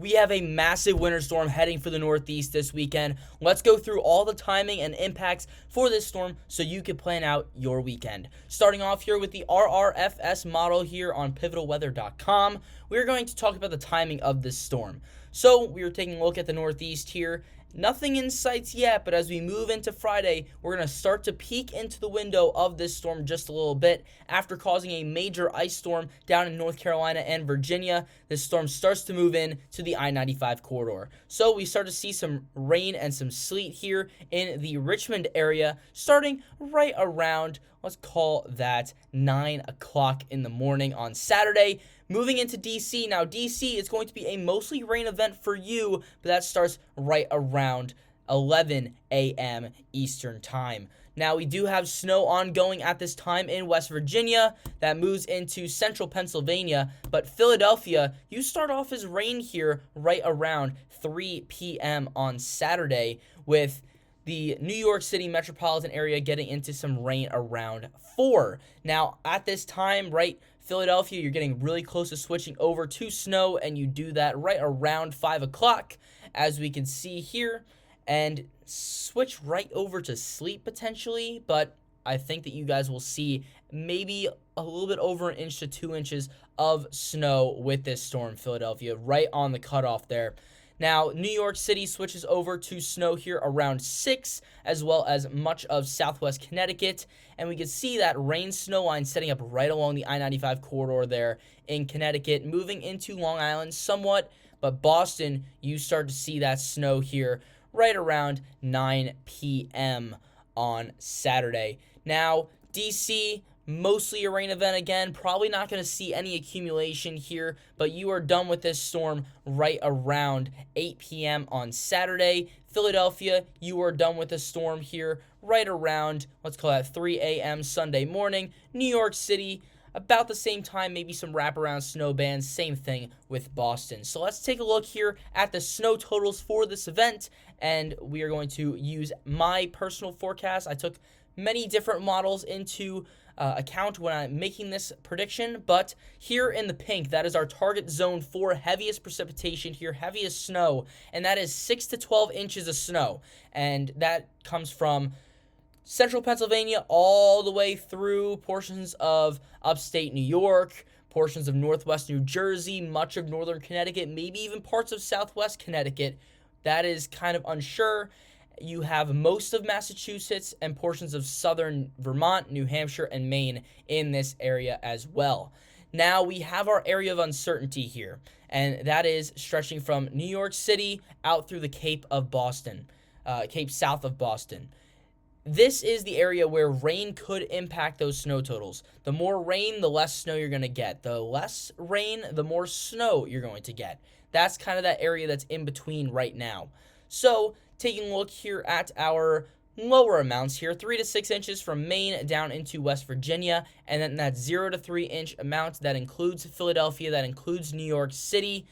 We have a massive winter storm heading for the Northeast this weekend. Let's go through all the timing and impacts for this storm so you can plan out your weekend. Starting off here with the RRFS model here on pivotalweather.com, we're going to talk about the timing of this storm. So we are taking a look at the Northeast here. Nothing in sights yet, but as we move into Friday, we're going to start to peek into the window of this storm just a little bit. After causing a major ice storm down in North Carolina and Virginia, this storm starts to move in to the I-95 corridor. So we start to see some rain and some sleet here in the Richmond area, starting right around, let's call that 9 o'clock in the morning on Saturday. Moving into DC. Now, DC is going to be a mostly rain event for you, but that starts right around 11 a.m. Eastern Time. Now, we do have snow ongoing at this time in West Virginia. That moves into central Pennsylvania. But Philadelphia, you start off as rain here right around 3 p.m. on Saturday, with the New York City metropolitan area getting into some rain around 4. Now, at this time, right, Philadelphia, you're getting really close to switching over to snow, and you do that right around 5 o'clock, as we can see here, and switch right over to sleet potentially, but I think that you guys will see maybe a little bit over 1 inch to 2 inches of snow with this storm, Philadelphia, right on the cutoff there. Now, New York City switches over to snow here around 6, as well as much of southwest Connecticut. And we can see that rain snow line setting up right along the I-95 corridor there in Connecticut, moving into Long Island somewhat. But Boston, you start to see that snow here right around 9 p.m. on Saturday. Now, DC, mostly a rain event again. Probably not going to see any accumulation here, but you are done with this storm right around 8 p.m. on Saturday. Philadelphia, you are done with the storm here right around, let's call that 3 a.m. Sunday morning. New York City, about the same time, maybe some wraparound snow bands. Same thing with Boston. So let's take a look here at the snow totals for this event, and we are going to use my personal forecast. I took many different models into account when I'm making this prediction, but here in the pink, that is our target zone for heaviest precipitation here, heaviest snow, and that is 6 to 12 inches of snow, and that comes from central Pennsylvania all the way through portions of upstate New York, portions of northwest New Jersey, much of northern Connecticut, maybe even parts of southwest Connecticut. That is kind of unsure. You have most of Massachusetts and portions of southern Vermont, New Hampshire, and Maine in this area as well. Now we have our area of uncertainty here, and that is stretching from New York City out through the Cape of Boston, Cape south of Boston. This is the area where rain could impact those snow totals. The more rain, the less snow you're going to get. The less rain, the more snow you're going to get. That's kind of that area that's in between right now. So, taking a look here at our lower amounts here, 3 to 6 inches from Maine down into West Virginia, and then that 0 to 3 inch amount, that includes Philadelphia, that includes New York City,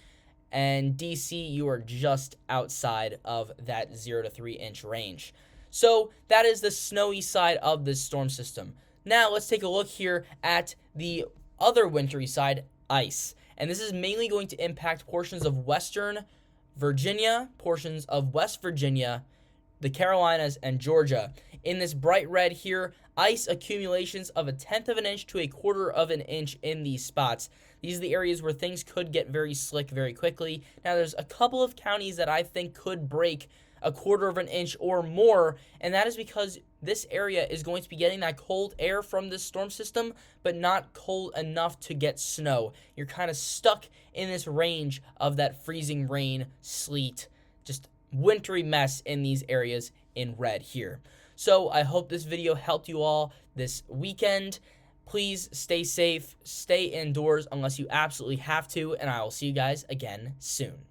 and DC, you are just outside of that 0 to 3 inch range. So that is the snowy side of this storm system. Now let's take a look here at the other wintry side, ice. And this is mainly going to impact portions of western Virginia, portions of West Virginia, the Carolinas, and Georgia. In this bright red here, ice accumulations of 1/10 of an inch to 1/4 of an inch in these spots. These are the areas where things could get very slick very quickly. Now, there's a couple of counties that I think could break 1/4 of an inch or more, and that is because this area is going to be getting that cold air from this storm system, but not cold enough to get snow. You're kind of stuck in this range of that freezing rain, sleet, just wintry mess in these areas in red here. So I hope this video helped you all this weekend. Please stay safe, stay indoors unless you absolutely have to, and I will see you guys again soon.